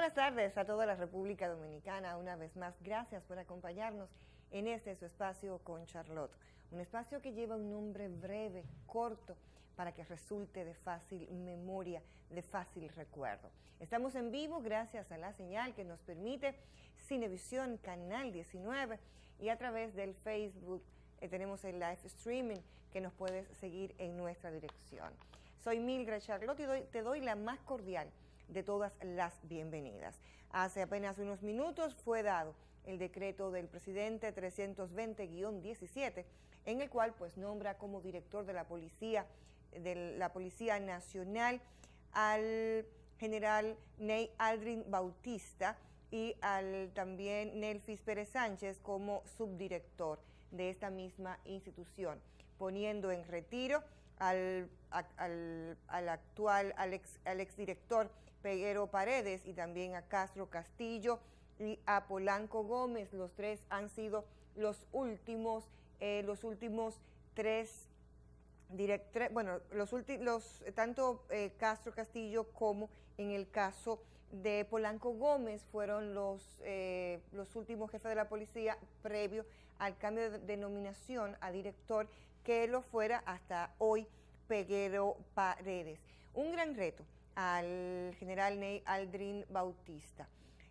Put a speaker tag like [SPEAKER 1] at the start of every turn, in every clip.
[SPEAKER 1] buenas tardes a toda la República Dominicana. Una vez más, gracias por acompañarnos en este su espacio con Charlotte. Un espacio que lleva un nombre breve, corto, para que resulte de fácil memoria, de fácil recuerdo. Estamos en vivo gracias a la señal que nos permite Cinevisión Canal 19 y a través del Facebook tenemos el live streaming que nos puedes seguir en nuestra dirección. Soy Mildred Charlotte y te doy la más cordial de todas las bienvenidas. Hace apenas unos minutos fue dado el decreto del presidente 320-17, en el cual pues nombra como director de la Policía Nacional al general Ney Aldrin Bautista y al también Nelfis Pérez Sánchez como subdirector de esta misma institución, poniendo en retiro al exdirector Peguero Paredes y también a Castro Castillo y a Polanco Gómez. Los tres han sido los últimos tres directores, bueno, tanto Castro Castillo como en el caso de Polanco Gómez fueron los últimos jefes de la policía previo al cambio de denominación a director que lo fuera hasta hoy Peguero Paredes. Un gran reto al general Ney Aldrin Bautista.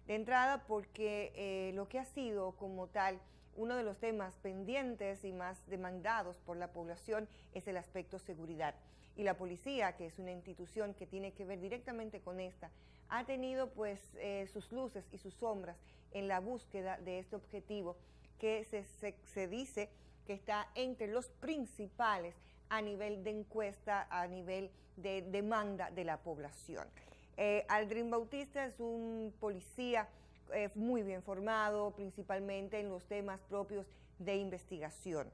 [SPEAKER 1] De entrada porque lo que ha sido como tal uno de los temas pendientes y más demandados por la población es el aspecto seguridad. Y la policía, que es una institución que tiene que ver directamente con esta, ha tenido pues sus luces y sus sombras en la búsqueda de este objetivo que se dice que está entre los principales a nivel de encuesta, a nivel de demanda de la población. Aldrin Bautista es un policía muy bien formado, principalmente en los temas propios de investigación,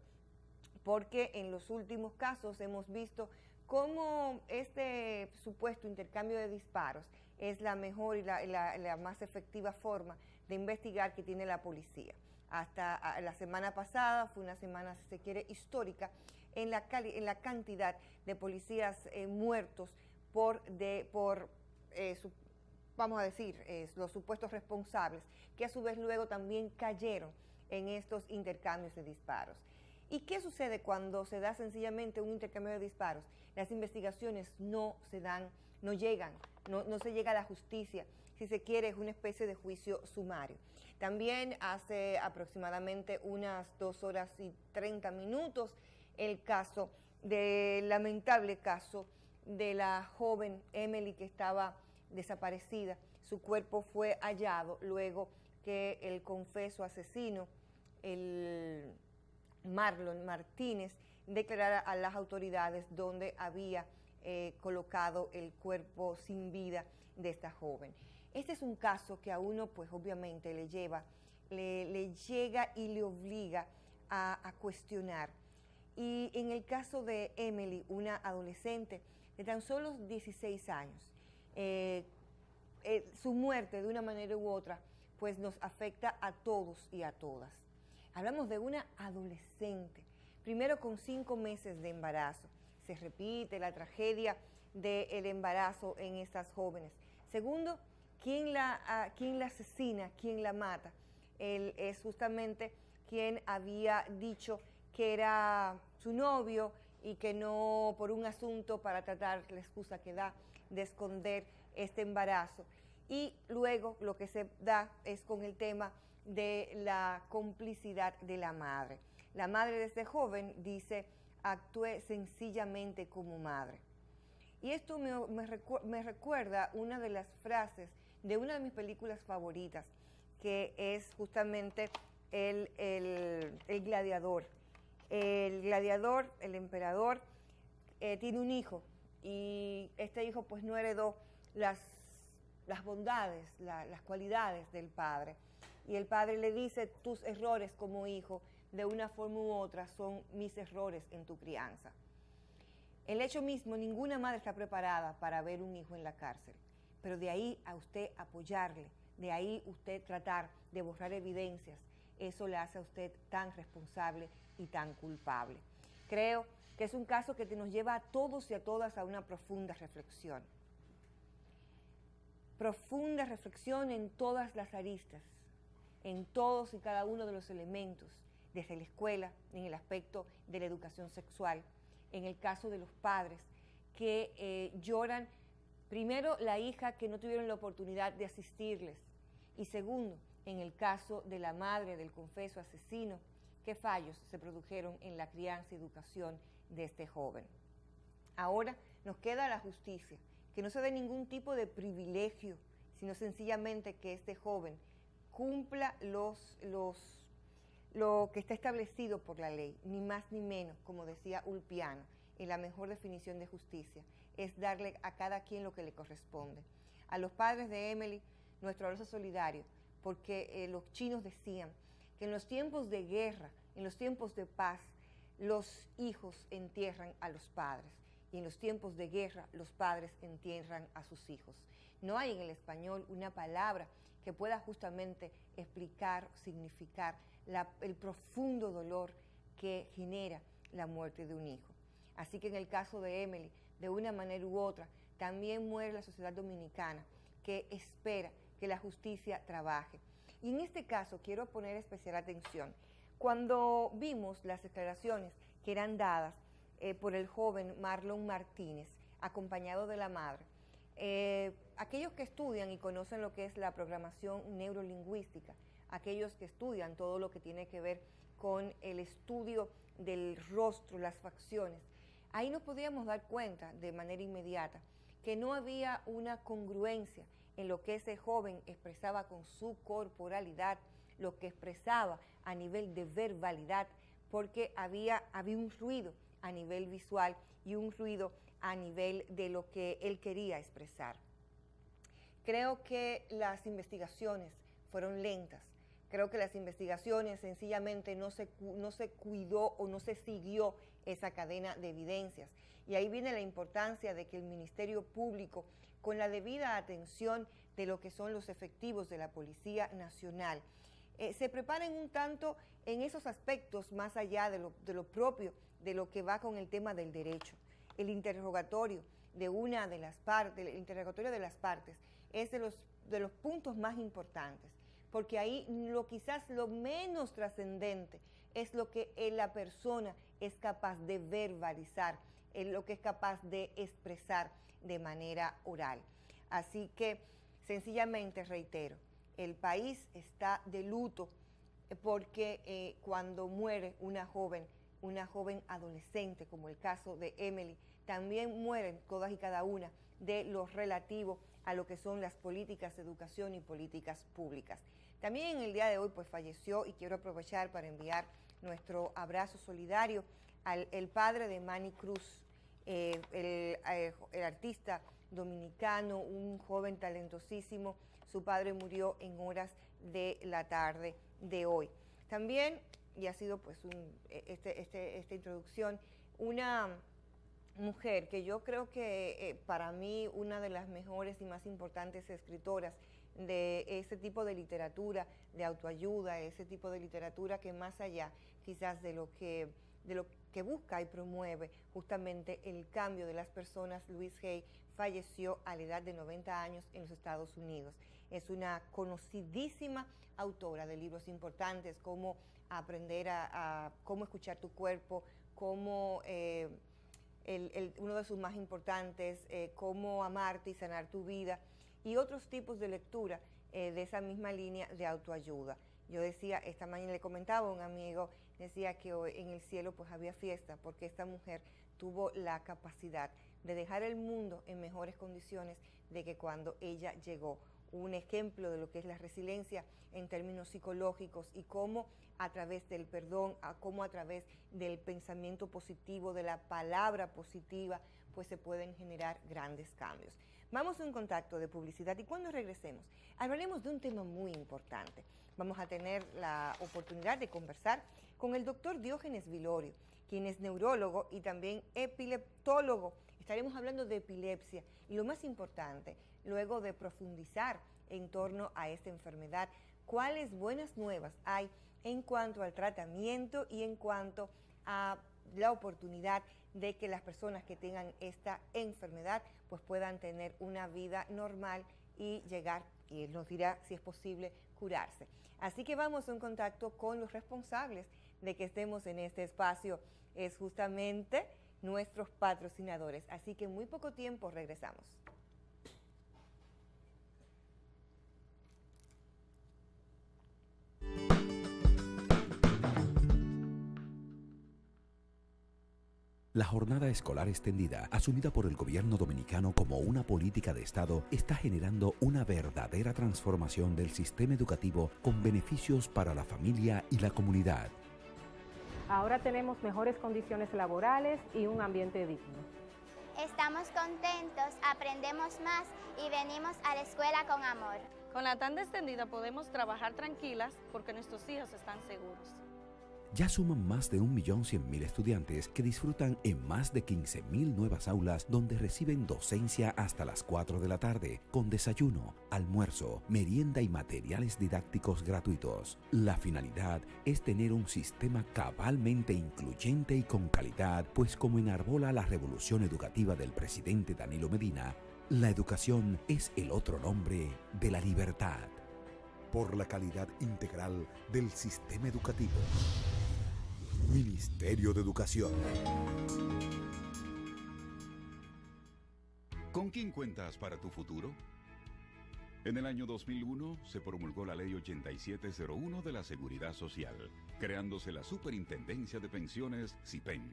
[SPEAKER 1] porque en los últimos casos hemos visto cómo este supuesto intercambio de disparos es la mejor y la más efectiva forma de investigar que tiene la policía. Hasta la semana pasada fue una semana, si se quiere, histórica en la cantidad de policías muertos vamos a decir, los supuestos responsables, que a su vez luego también cayeron en estos intercambios de disparos. ¿Y qué sucede cuando se da sencillamente un intercambio de disparos? Las investigaciones no se llega a la justicia. Si se quiere, es una especie de juicio sumario. También hace aproximadamente unas 2 horas y 30 minutos, lamentable caso de la joven Emily que estaba desaparecida. Su cuerpo fue hallado luego que el confeso asesino, el Marlon Martínez, declarara a las autoridades donde había colocado el cuerpo sin vida de esta joven. Este es un caso que a uno pues obviamente le llega y le obliga a cuestionar. Y en el caso de Emily, una adolescente de tan solo 16 años, su muerte de una manera u otra pues nos afecta a todos y a todas. Hablamos de una adolescente, primero con 5 meses de embarazo. Se repite la tragedia del embarazo en estas jóvenes. Segundo, ¿quién la asesina? ¿Quién la mata? Él es justamente quien había dicho que era su novio y que no, por un asunto para tratar la excusa que da de esconder este embarazo. Y luego lo que se da es con el tema de la complicidad de la madre. La madre de este joven dice: actué sencillamente como madre. Y esto me recuerda una de las frases de una de mis películas favoritas, que es justamente el gladiador. El gladiador, el emperador, tiene un hijo y este hijo pues no heredó las bondades, las cualidades del padre. Y el padre le dice: tus errores como hijo, de una forma u otra, son mis errores en tu crianza. El hecho mismo, ninguna madre está preparada para ver un hijo en la cárcel, pero de ahí a usted apoyarle, de ahí usted tratar de borrar evidencias, eso le hace a usted tan responsable y tan culpable. Creo que es un caso que nos lleva a todos y a todas a una profunda reflexión. profunda reflexión en todas las aristas, en todos y cada uno de los elementos, desde la escuela, en el aspecto de la educación sexual, en el caso de los padres que lloran, primero, la hija que no tuvieron la oportunidad de asistirles, y segundo, en el caso de la madre del confeso asesino, qué fallos se produjeron en la crianza y educación de este joven. Ahora nos queda la justicia, que no se dé ningún tipo de privilegio, sino sencillamente que este joven cumpla lo que está establecido por la ley, ni más ni menos, como decía Ulpiano, en la mejor definición de justicia, es darle a cada quien lo que le corresponde. A los padres de Emily, nuestro abrazo solidario, porque los chinos decían que en los tiempos de guerra, en los tiempos de paz, los hijos entierran a los padres, y en los tiempos de guerra los padres entierran a sus hijos. No hay en el español una palabra que pueda justamente explicar, significar el profundo dolor que genera la muerte de un hijo. Así que en el caso de Emily, de una manera u otra, también muere la sociedad dominicana, que espera que la justicia trabaje. Y en este caso quiero poner especial atención. Cuando vimos las declaraciones que eran dadas por el joven Marlon Martínez, acompañado de la madre, aquellos que estudian y conocen lo que es la programación neurolingüística, aquellos que estudian todo lo que tiene que ver con el estudio del rostro, las facciones, ahí nos podíamos dar cuenta de manera inmediata que no había una congruencia en lo que ese joven expresaba con su corporalidad, lo que expresaba a nivel de verbalidad, porque había un ruido a nivel visual y un ruido a nivel de lo que él quería expresar. Creo que las investigaciones fueron lentas. Creo que las investigaciones sencillamente no se cuidó o no se siguió esa cadena de evidencias. Y ahí viene la importancia de que el Ministerio Público, con la debida atención de lo que son los efectivos de la Policía Nacional, se preparen un tanto en esos aspectos más allá de lo propio, de lo que va con el tema del derecho. El interrogatorio de una de las partes, el interrogatorio de las partes es de los puntos más importantes, porque ahí quizás lo menos trascendente es lo que la persona es capaz de verbalizar, es lo que es capaz de expresar de manera oral. Así que sencillamente reitero, el país está de luto porque cuando muere una joven adolescente, como el caso de Emily, también mueren todas y cada una de lo relativo a lo que son las políticas de educación y políticas públicas. También en el día de hoy pues falleció, y quiero aprovechar para enviar nuestro abrazo solidario al padre de Manny Cruz, el artista dominicano, un joven talentosísimo. Su padre murió en horas de la tarde de hoy. También, y ha sido pues esta introducción, una mujer que yo creo que para mí una de las mejores y más importantes escritoras de ese tipo de literatura de autoayuda, ese tipo de literatura que más allá quizás de lo que busca y promueve justamente el cambio de las personas, Louise Hay falleció a la edad de 90 años en los Estados Unidos. Es una conocidísima autora de libros importantes como Aprender a cómo escuchar tu cuerpo, como uno de sus más importantes, Cómo amarte y sanar tu vida, y otros tipos de lectura de esa misma línea de autoayuda. Yo decía, esta mañana le comentaba a un amigo, decía que hoy en el cielo pues había fiesta, porque esta mujer tuvo la capacidad de dejar el mundo en mejores condiciones de que cuando ella llegó. Un ejemplo de lo que es la resiliencia en términos psicológicos y cómo a través del perdón, cómo a través del pensamiento positivo, de la palabra positiva, pues se pueden generar grandes cambios. Vamos a un contacto de publicidad y cuando regresemos hablaremos de un tema muy importante. Vamos a tener la oportunidad de conversar con el doctor Diógenes Vilorio, quien es neurólogo y también epileptólogo. Estaremos hablando de epilepsia y lo más importante, luego de profundizar en torno a esta enfermedad, cuáles buenas nuevas hay en cuanto al tratamiento y en cuanto a la oportunidad de que las personas que tengan esta enfermedad pues puedan tener una vida normal y llegar, y él nos dirá si es posible curarse. Así que vamos en contacto con los responsables de que estemos en este espacio, es justamente nuestros patrocinadores. Así que en muy poco tiempo regresamos.
[SPEAKER 2] La jornada escolar extendida, asumida por el gobierno dominicano como una política de Estado, está generando una verdadera transformación del sistema educativo con beneficios para la familia y la comunidad.
[SPEAKER 3] Ahora tenemos mejores condiciones laborales y un ambiente digno.
[SPEAKER 4] Estamos contentos, aprendemos más y venimos a la escuela con amor.
[SPEAKER 5] Con la tanda extendida podemos trabajar tranquilas porque nuestros hijos están seguros.
[SPEAKER 2] Ya suman más de 1.100.000 estudiantes que disfrutan en más de 15.000 nuevas aulas donde reciben docencia hasta las 4 de la tarde, con desayuno, almuerzo, merienda y materiales didácticos gratuitos. La finalidad es tener un sistema cabalmente incluyente y con calidad, pues como enarbola la revolución educativa del presidente Danilo Medina, la educación es el otro nombre de la libertad. Por la calidad integral del sistema educativo. Ministerio de Educación.
[SPEAKER 6] ¿Con quién cuentas para tu futuro? En el año 2001 se promulgó la Ley 8701 de la Seguridad Social, creándose la Superintendencia de Pensiones SIPEN,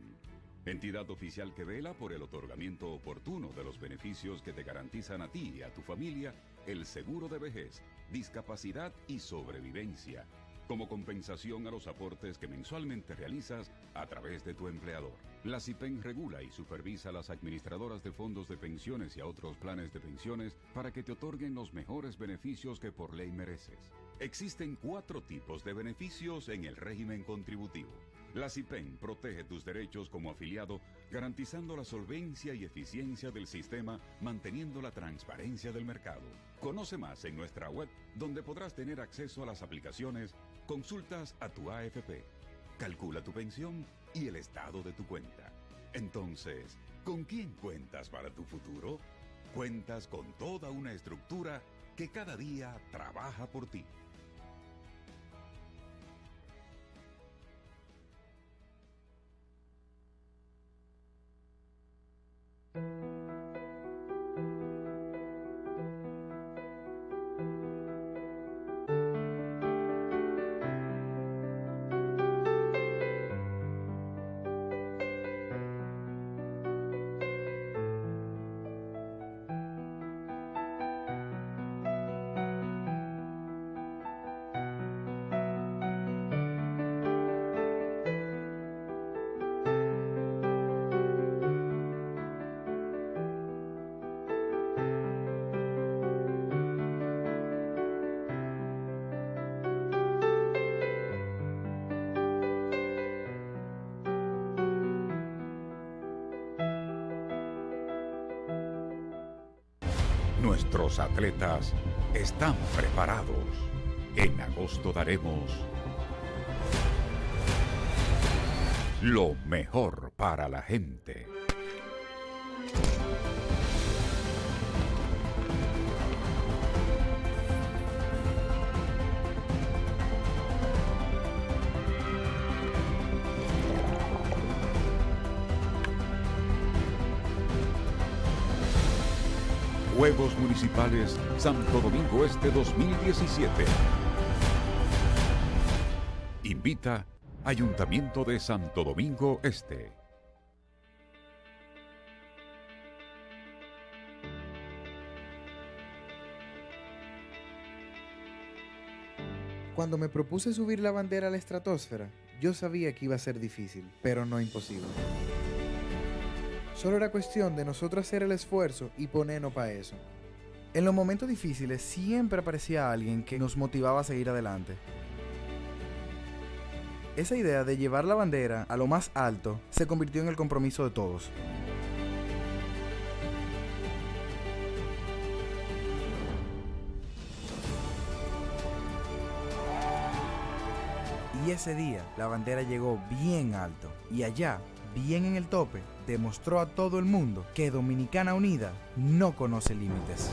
[SPEAKER 6] entidad oficial que vela por el otorgamiento oportuno de los beneficios que te garantizan a ti y a tu familia el seguro de vejez, discapacidad y sobrevivencia, como compensación a los aportes que mensualmente realizas a través de tu empleador. La SIPEN regula y supervisa a las administradoras de fondos de pensiones y a otros planes de pensiones para que te otorguen los mejores beneficios que por ley mereces. Existen 4 tipos de beneficios en el régimen contributivo. La SIPEN protege tus derechos como afiliado, garantizando la solvencia y eficiencia del sistema, manteniendo la transparencia del mercado. Conoce más en nuestra web, donde podrás tener acceso a las aplicaciones, consultas a tu AFP, calcula tu pensión y el estado de tu cuenta. Entonces, ¿con quién cuentas para tu futuro? Cuentas con toda una estructura que cada día trabaja por ti. Nuestros atletas están preparados. En agosto daremos lo mejor para la gente. Juegos Municipales Santo Domingo Este 2017. Invita Ayuntamiento de Santo Domingo Este.
[SPEAKER 7] Cuando me propuse subir la bandera a la estratosfera, yo sabía que iba a ser difícil, pero no imposible. Solo era cuestión de nosotros hacer el esfuerzo y ponernos para eso. En los momentos difíciles siempre aparecía alguien que nos motivaba a seguir adelante. Esa idea de llevar la bandera a lo más alto se convirtió en el compromiso de todos. Y ese día la bandera llegó bien alto y allá, bien en el tope, demostró a todo el mundo que Dominicana Unida no conoce límites.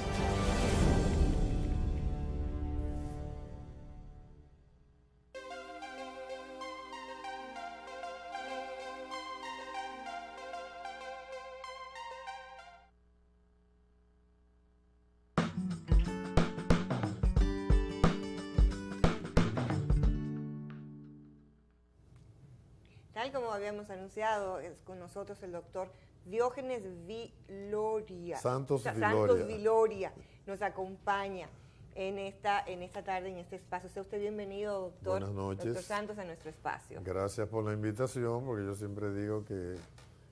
[SPEAKER 1] Tal como habíamos anunciado, es con nosotros el doctor Diógenes Viloria.
[SPEAKER 8] Santos
[SPEAKER 1] Viloria nos acompaña en esta tarde, en este espacio. Sea usted bienvenido, doctor.
[SPEAKER 8] Buenas noches.
[SPEAKER 1] Doctor Santos, a nuestro espacio.
[SPEAKER 8] Gracias por la invitación, porque yo siempre digo que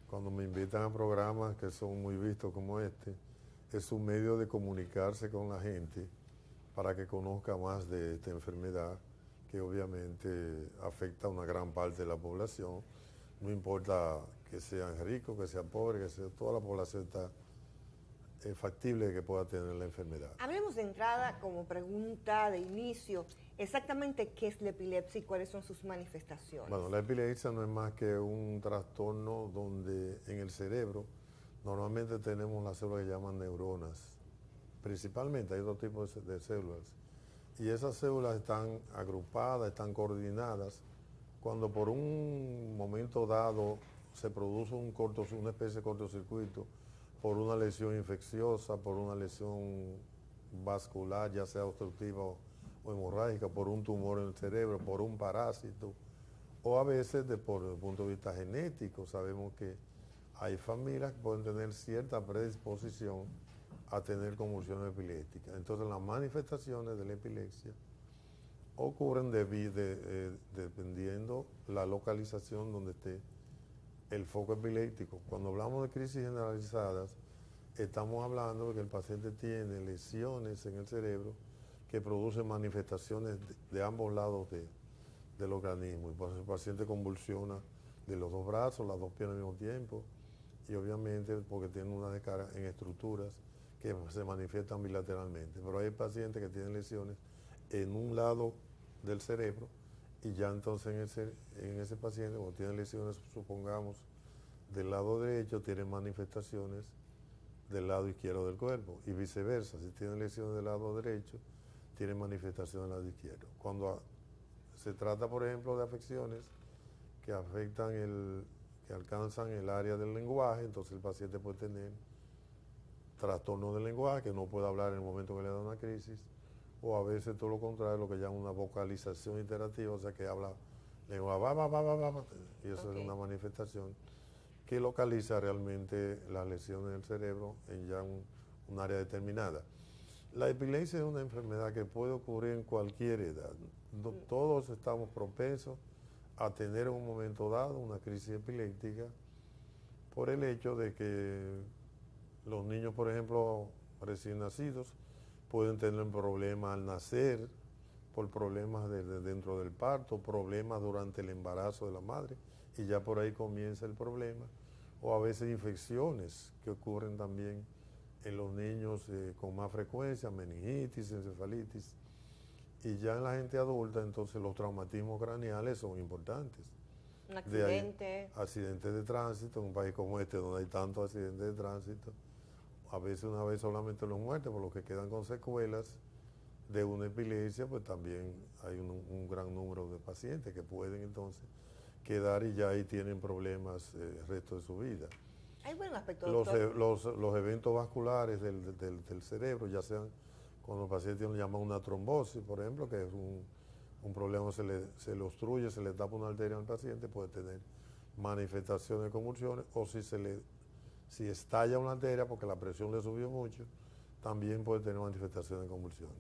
[SPEAKER 8] cuando me invitan a programas que son muy vistos como este, es un medio de comunicarse con la gente para que conozca más de esta enfermedad que obviamente afecta a una gran parte de la población. No importa que sean ricos, que sean pobres, que sea, toda la población está factible de que pueda tener la enfermedad.
[SPEAKER 1] Hablemos de entrada como pregunta de inicio, exactamente qué es la epilepsia y cuáles son sus manifestaciones.
[SPEAKER 8] Bueno, la epilepsia no es más que un trastorno donde en el cerebro normalmente tenemos las células que llaman neuronas. Principalmente hay otro tipo de células. Y esas células están agrupadas, están coordinadas. Cuando por un momento dado se produce una especie de cortocircuito, por una lesión infecciosa, por una lesión vascular, ya sea obstructiva o hemorrágica, por un tumor en el cerebro, por un parásito, o a veces por el punto de vista genético. Sabemos que hay familias que pueden tener cierta predisposición a tener convulsiones epilépticas. Entonces las manifestaciones de la epilepsia ocurren dependiendo la localización donde esté el foco epiléptico. Cuando hablamos de crisis generalizadas, estamos hablando de que el paciente tiene lesiones en el cerebro que producen manifestaciones de ambos lados del organismo. Y por eso el paciente convulsiona de los dos brazos, las dos piernas al mismo tiempo, y obviamente porque tiene una descarga en estructuras que se manifiestan bilateralmente. Pero hay pacientes que tienen lesiones en un lado del cerebro y ya entonces en ese paciente, cuando tiene lesiones, supongamos, del lado derecho, tiene manifestaciones del lado izquierdo del cuerpo y viceversa. Si tiene lesiones del lado derecho, tiene manifestaciones del lado izquierdo. Cuando se trata, por ejemplo, de afecciones que afectan que alcanzan el área del lenguaje, entonces el paciente puede tener trastorno del lenguaje, que no puede hablar en el momento que le da una crisis, o a veces todo lo contrario, lo que llaman una vocalización iterativa, o sea que habla lengua y eso es una manifestación que localiza realmente las lesiones del cerebro en ya un área determinada. La epilepsia es una enfermedad que puede ocurrir en cualquier edad. Todos estamos propensos a tener en un momento dado una crisis epiléptica por el hecho de que los niños, por ejemplo, recién nacidos, pueden tener problemas al nacer, por problemas dentro del parto, problemas durante el embarazo de la madre, y ya por ahí comienza el problema. O a veces infecciones que ocurren también en los niños con más frecuencia, meningitis, encefalitis. Y ya en la gente adulta, entonces los traumatismos craneales son importantes.
[SPEAKER 1] Un accidente.
[SPEAKER 8] Accidentes de tránsito, en un país como este donde hay tantos accidentes de tránsito, a veces una vez solamente los muertes, por lo que quedan con secuelas de una epilepsia, pues también hay un gran número de pacientes que pueden entonces quedar y ya ahí tienen problemas el resto de su vida.
[SPEAKER 1] Hay buen aspecto, doctor.
[SPEAKER 8] Los eventos vasculares del cerebro, ya sean cuando el paciente tiene lo llaman una trombosis, por ejemplo, que es un problema, se le obstruye, se le tapa una arteria al paciente, puede tener manifestaciones de convulsiones, o si estalla una arteria porque la presión le subió mucho, también puede tener manifestaciones de convulsiones.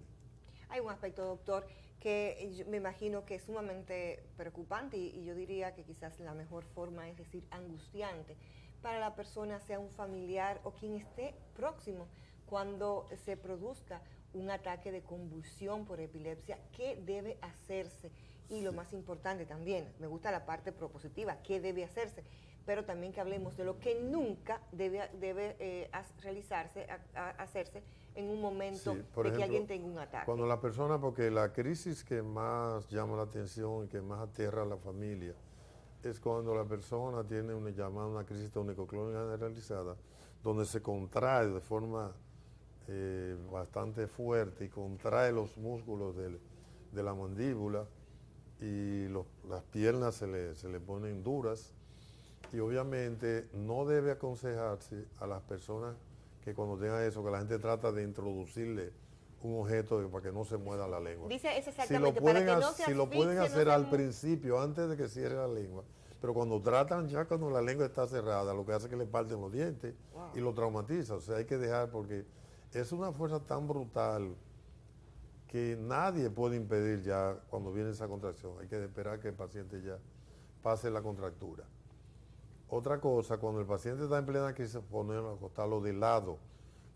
[SPEAKER 1] Hay un aspecto, doctor, que yo me imagino que es sumamente preocupante y yo diría que quizás la mejor forma es decir angustiante para la persona, sea un familiar o quien esté próximo, cuando se produzca un ataque de convulsión por epilepsia, ¿qué debe hacerse? Y lo más importante también, me gusta la parte propositiva, ¿qué debe hacerse? Pero también que hablemos de lo que nunca debe hacerse en un momento
[SPEAKER 8] por ejemplo,
[SPEAKER 1] que alguien tenga un ataque.
[SPEAKER 8] Cuando la persona, porque la crisis que más llama la atención y que más aterra a la familia, es cuando la persona tiene una crisis tonicoclónica generalizada, donde se contrae de forma bastante fuerte y contrae los músculos de la mandíbula y las piernas se le ponen duras. Y obviamente no debe aconsejarse a las personas que cuando tenga eso, que la gente trata de introducirle un objeto para que no se mueva la lengua.
[SPEAKER 1] Dice eso
[SPEAKER 8] Si
[SPEAKER 1] exactamente,
[SPEAKER 8] lo pueden,
[SPEAKER 1] para que no se
[SPEAKER 8] si lo pueden
[SPEAKER 1] asfixie,
[SPEAKER 8] hacer
[SPEAKER 1] no se
[SPEAKER 8] al principio, antes de que cierre la lengua, pero cuando tratan ya cuando la lengua está cerrada, lo que hace es que le parten los dientes y lo traumatiza. O sea, hay que dejar porque es una fuerza tan brutal que nadie puede impedir ya cuando viene esa contracción. Hay que esperar que el paciente ya pase la contractura. Otra cosa, cuando el paciente está en plena crisis, ponerlo, acostarlo de lado,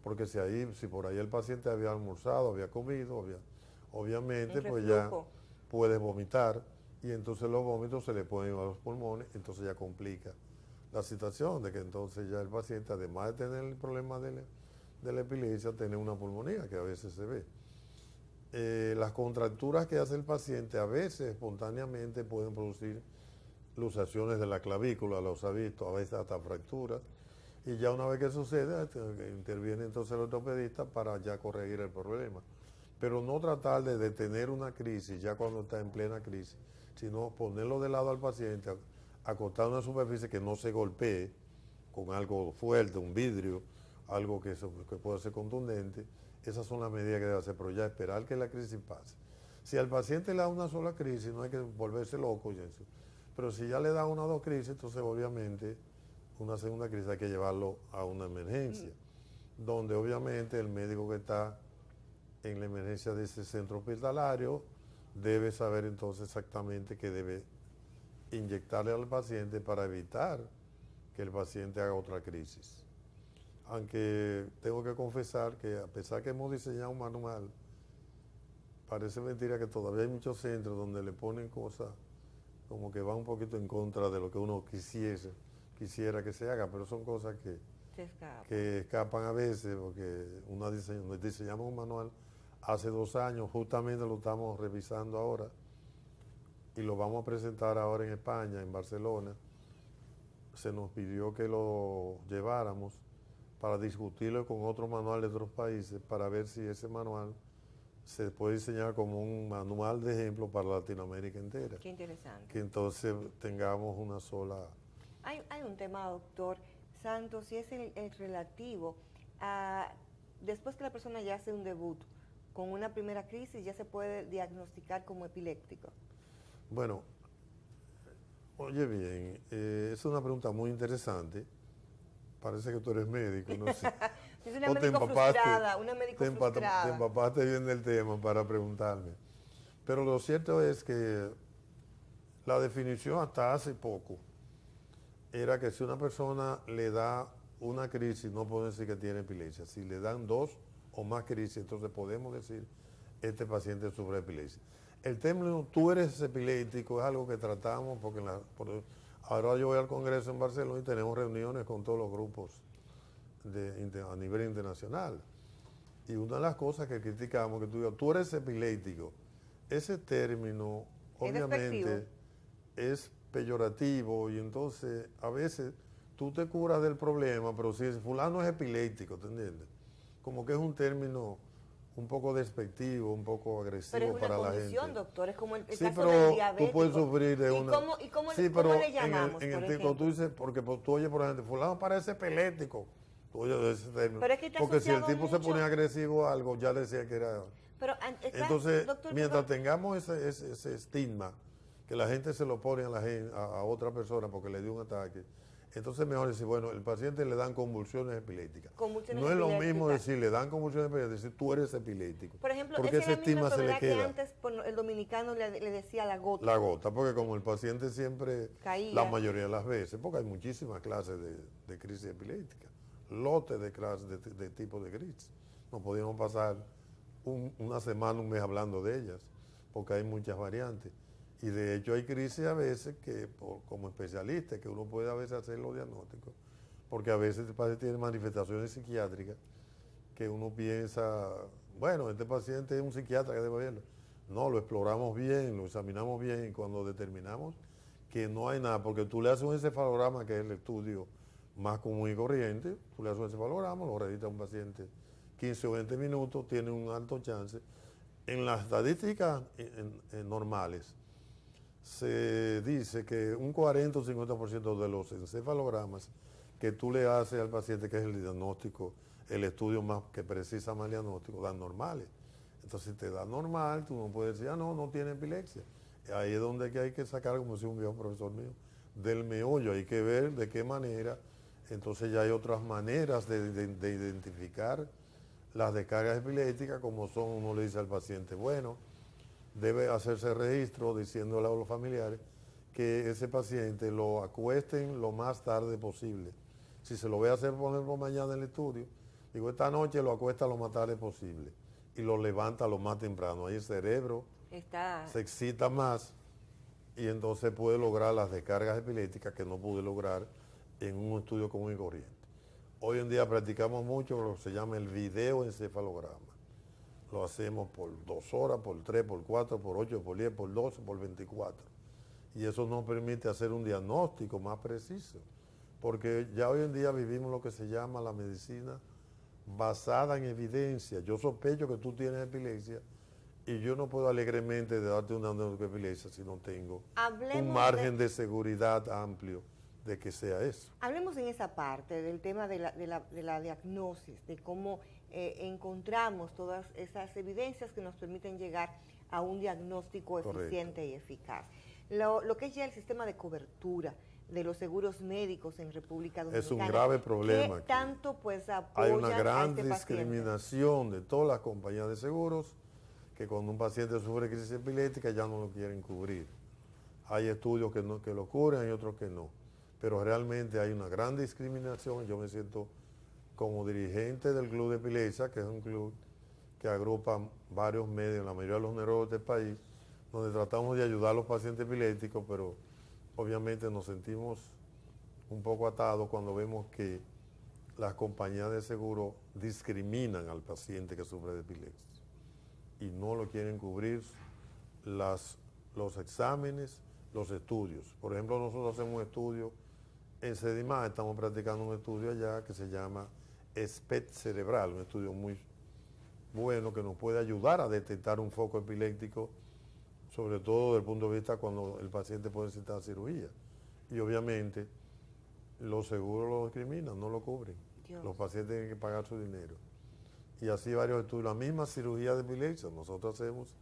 [SPEAKER 8] porque si por ahí el paciente había almorzado, había comido, obviamente pues ya puede vomitar y entonces los vómitos se le pueden ir a los pulmones, entonces ya complica la situación de que entonces ya el paciente, además de tener el problema de la epilepsia, tiene una pulmonía que a veces se ve. Las contracturas que hace el paciente a veces espontáneamente pueden producir luxaciones de la clavícula, los ha visto, a veces hasta fracturas, y ya una vez que sucede, interviene entonces el ortopedista para ya corregir el problema. Pero no tratar de detener una crisis ya cuando está en plena crisis, sino ponerlo de lado al paciente, acostar en una superficie que no se golpee con algo fuerte, un vidrio, algo que pueda ser contundente. Esas son las medidas que debe hacer, pero ya esperar que la crisis pase. Si al paciente le da una sola crisis, no hay que volverse loco y eso. Pero si ya le da una o dos crisis, entonces obviamente una segunda crisis hay que llevarlo a una emergencia, donde obviamente el médico que está en la emergencia de ese centro hospitalario debe saber entonces exactamente qué debe inyectarle al paciente para evitar que el paciente haga otra crisis. Aunque tengo que confesar que a pesar que hemos diseñado un manual, parece mentira que todavía hay muchos centros donde le ponen cosas como que va un poquito en contra de lo que uno quisiera que se haga, pero son cosas que escapan a veces, porque diseñamos un manual hace 2 años, justamente lo estamos revisando ahora, y lo vamos a presentar ahora en España, en Barcelona. Se nos pidió que lo lleváramos para discutirlo con otro manual de otros países, para ver si ese manual se puede diseñar como un manual de ejemplo para Latinoamérica entera.
[SPEAKER 1] Qué interesante.
[SPEAKER 8] Que entonces tengamos una sola...
[SPEAKER 1] Hay un tema, doctor Santos, y es el relativo a, después que la persona ya hace un debut con una primera crisis, ya se puede diagnosticar como epiléptico.
[SPEAKER 8] Bueno, oye bien, es una pregunta muy interesante. Parece que tú eres médico, no sé.
[SPEAKER 1] Es una médico frustrada, una médico frustrada.
[SPEAKER 8] Te empapaste bien del tema para preguntarme. Pero lo cierto es que la definición hasta hace poco era que si una persona le da una crisis, no puede decir que tiene epilepsia. Si le dan 2 o más crisis, entonces podemos decir este paciente sufre epilepsia. El término tú eres epiléptico es algo que tratamos porque ahora yo voy al Congreso en Barcelona y tenemos reuniones con todos los grupos a nivel internacional. Y una de las cosas que criticamos, que tú digas, tú eres epiléptico, ese término obviamente es peyorativo y entonces a veces tú te curas del problema, pero si fulano es epiléptico, ¿te entiendes? Como que es un término un poco despectivo, un poco agresivo para la gente.
[SPEAKER 1] Pero es una condición, doctor, es como el
[SPEAKER 8] sí,
[SPEAKER 1] caso
[SPEAKER 8] pero
[SPEAKER 1] del diabético.
[SPEAKER 8] Tú puedes sufrir de una...
[SPEAKER 1] ¿Y cómo
[SPEAKER 8] sí, pero
[SPEAKER 1] le llamamos,
[SPEAKER 8] en
[SPEAKER 1] por
[SPEAKER 8] el tipo, tú dices, porque tú oyes, por ejemplo, fulano parece epiléptico. Tú oyes ese término.
[SPEAKER 1] Pero es que está
[SPEAKER 8] porque si el tipo
[SPEAKER 1] mucho...
[SPEAKER 8] se ponía agresivo o algo, ya decía que era...
[SPEAKER 1] Pero
[SPEAKER 8] entonces,
[SPEAKER 1] doctor,
[SPEAKER 8] mientras tengamos ese estigma, que la gente se lo pone a otra persona porque le dio un ataque, entonces mejor decir, bueno, el paciente le dan convulsiones epilépticas. No es lo mismo decir, le dan convulsiones epilépticas, decir, tú eres epiléptico.
[SPEAKER 1] Por ejemplo,
[SPEAKER 8] porque ese estigma se le queda.
[SPEAKER 1] Que antes el dominicano le decía la gota.
[SPEAKER 8] La gota, porque como el paciente siempre,
[SPEAKER 1] caía,
[SPEAKER 8] la mayoría de las veces, porque hay muchísimas clases de crisis epiléptica, lotes de clases de tipo de crisis. No podíamos pasar una semana, un mes hablando de ellas, porque hay muchas variantes. Y de hecho hay crisis a veces que, como especialista, que uno puede a veces hacer los diagnósticos, porque a veces el paciente tiene manifestaciones psiquiátricas que uno piensa, bueno, este paciente es un psiquiatra que debe verlo. No, lo exploramos bien, lo examinamos bien y cuando determinamos que no hay nada, porque tú le haces un encefalograma, que es el estudio más común y corriente, tú le haces un encefalograma, lo revisas a un paciente 15 o 20 minutos, tiene un alto chance. En las estadísticas normales, se dice que un 40 o 50% de los encefalogramas que tú le haces al paciente, que es el diagnóstico el estudio más que precisa más el diagnóstico, dan normales. Entonces, si te da normal, tú no puedes decir, no tiene epilepsia. Ahí es donde hay que sacar, como decía un viejo profesor mío, del meollo. Hay que ver de qué manera. Entonces ya hay otras maneras de identificar las descargas epilépticas, como son, uno le dice al paciente, bueno, debe hacerse registro diciéndole a los familiares que ese paciente lo acuesten lo más tarde posible. Si se lo voy a hacer poner por mañana en el estudio, digo, esta noche lo acuesta lo más tarde posible y lo levanta lo más temprano. Ahí el cerebro se excita más y entonces puede lograr las descargas epilépticas que no pude lograr en un estudio común y corriente. Hoy en día practicamos mucho lo que se llama el videoencefalograma. Lo hacemos por 2 horas, por 3, por 4, por 8, por 10, por 12, por 24. Y eso nos permite hacer un diagnóstico más preciso. Porque ya hoy en día vivimos lo que se llama la medicina basada en evidencia. Yo sospecho que tú tienes epilepsia y yo no puedo alegremente darte una diagnóstico de epilepsia si no tengo un margen de seguridad amplio de que sea eso.
[SPEAKER 1] Hablemos en esa parte del tema de la diagnosis, de cómo encontramos todas esas evidencias que nos permiten llegar a un diagnóstico eficiente y eficaz. Lo que es ya el sistema de cobertura de los seguros médicos en República Dominicana.
[SPEAKER 8] Es un grave problema.
[SPEAKER 1] ¿Qué tanto pues apoyan
[SPEAKER 8] hay una gran
[SPEAKER 1] a este
[SPEAKER 8] discriminación de todas las compañías de seguros que cuando un paciente sufre crisis epiléptica ya no lo quieren cubrir. Hay estudios que lo cubren, hay otros que no. Pero realmente hay una gran discriminación. Yo me siento como dirigente del Club de Epilepsia, que es un club que agrupa varios medios, la mayoría de los neurólogos del país, donde tratamos de ayudar a los pacientes epilépticos, pero obviamente nos sentimos un poco atados cuando vemos que las compañías de seguro discriminan al paciente que sufre de epilepsia y no lo quieren cubrir los exámenes, los estudios. Por ejemplo, nosotros hacemos un estudio en CEDIMA, estamos practicando un estudio allá que se llama SPECT cerebral, un estudio muy bueno que nos puede ayudar a detectar un foco epiléptico, sobre todo desde el punto de vista cuando el paciente puede necesitar cirugía. Y obviamente los seguros lo discriminan, no lo cubren. Los pacientes tienen que pagar su dinero. Y así varios estudios. La misma cirugía de epilepsia, nosotros hacemos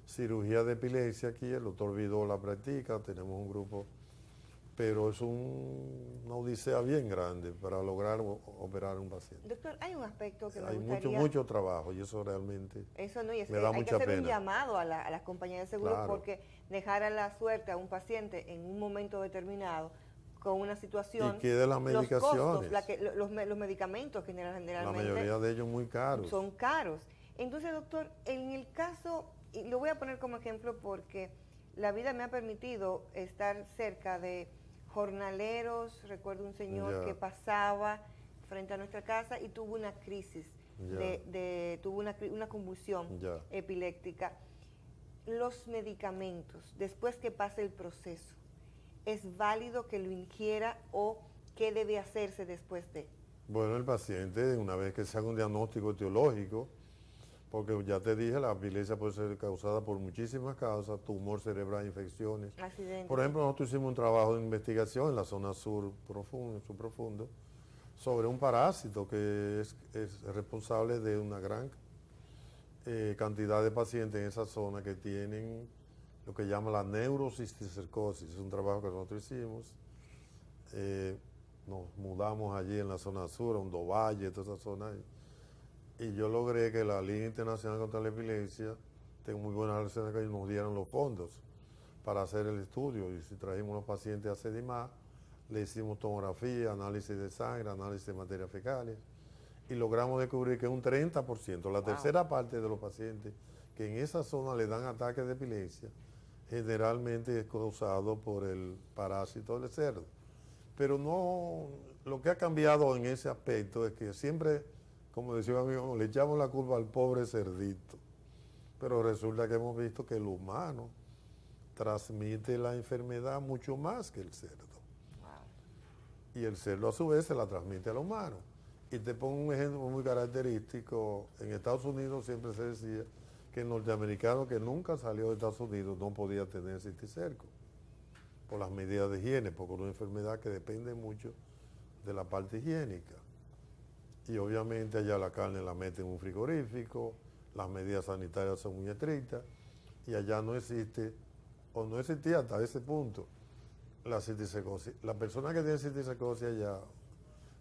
[SPEAKER 8] cirugía de epilepsia aquí, el doctor Vidó la practica, tenemos un grupo, pero es una odisea bien grande para lograr operar a un paciente.
[SPEAKER 1] Doctor, hay un aspecto que me
[SPEAKER 8] hay
[SPEAKER 1] gustaría...
[SPEAKER 8] mucho trabajo y eso realmente
[SPEAKER 1] eso no, y es
[SPEAKER 8] me
[SPEAKER 1] que
[SPEAKER 8] da
[SPEAKER 1] hay
[SPEAKER 8] mucha
[SPEAKER 1] que hacer
[SPEAKER 8] pena.
[SPEAKER 1] un llamado a las compañías de seguro,
[SPEAKER 8] Claro.
[SPEAKER 1] porque dejar a la suerte a un paciente en un momento determinado con una situación...
[SPEAKER 8] Y que de las medicaciones.
[SPEAKER 1] Los costos, los medicamentos que generalmente...
[SPEAKER 8] La mayoría de ellos muy caros.
[SPEAKER 1] Son caros. Entonces, doctor, en el caso, y lo voy a poner como ejemplo porque la vida me ha permitido estar cerca de jornaleros. Recuerdo un señor que pasaba frente a nuestra casa y tuvo una crisis, tuvo una convulsión epiléptica. Los medicamentos, después que pase el proceso, ¿es válido que lo ingiera o qué debe hacerse después de?
[SPEAKER 8] Bueno, el paciente, una vez que se haga un diagnóstico etiológico, porque ya te dije, la epilepsia puede ser causada por muchísimas causas, tumor cerebral, infecciones.
[SPEAKER 1] Accidentes.
[SPEAKER 8] Por ejemplo, nosotros hicimos un trabajo de investigación en la zona sur profundo, sobre un parásito que es responsable de una gran cantidad de pacientes en esa zona que tienen lo que llama la neurocisticercosis. Es un trabajo que nosotros hicimos. Nos mudamos allí en la zona sur, a Hondo Valle, toda esa zona. Y yo logré que la Liga Internacional contra la Epilepsia, tengo muy buenas relaciones con ellos, nos dieran los fondos para hacer el estudio. Y si trajimos los pacientes a CEDIMA, le hicimos tomografía, análisis de sangre, análisis de materias fecales, y logramos descubrir que un 30%, la tercera parte de los pacientes que en esa zona le dan ataques de epilepsia, generalmente es causado por el parásito del cerdo. Pero no, lo que ha cambiado en ese aspecto es que siempre, como decía un amigo, le echamos la culpa al pobre cerdito. Pero resulta que hemos visto que el humano transmite la enfermedad mucho más que el cerdo. Y el cerdo a su vez se la transmite al humano. Y te pongo un ejemplo muy característico. En Estados Unidos siempre se decía que el norteamericano que nunca salió de Estados Unidos no podía tener cisticerco por las medidas de higiene, porque es una enfermedad que depende mucho de la parte higiénica. y obviamente allá la carne la meten en un frigorífico, las medidas sanitarias son muy estrictas y allá no existe, o no existía hasta ese punto, la citicercosis. Las personas que tienen citicercosis allá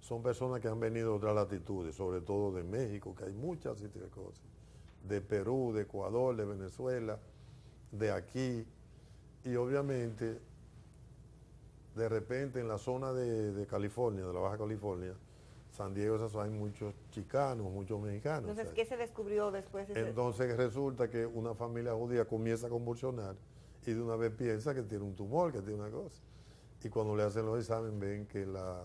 [SPEAKER 8] son personas que han venido de otras latitudes, sobre todo de México, que hay muchas citicercosis, de Perú, de Ecuador, de Venezuela, de aquí, y obviamente de repente en la zona de California, de la Baja California, San Diego, esas hay muchos chicanos, muchos mexicanos.
[SPEAKER 1] Entonces, ¿qué se descubrió después?
[SPEAKER 8] Entonces resulta que una familia judía comienza a convulsionar y de una vez piensa que tiene un tumor, que tiene una cosa. Y cuando le hacen los exámenes ven que la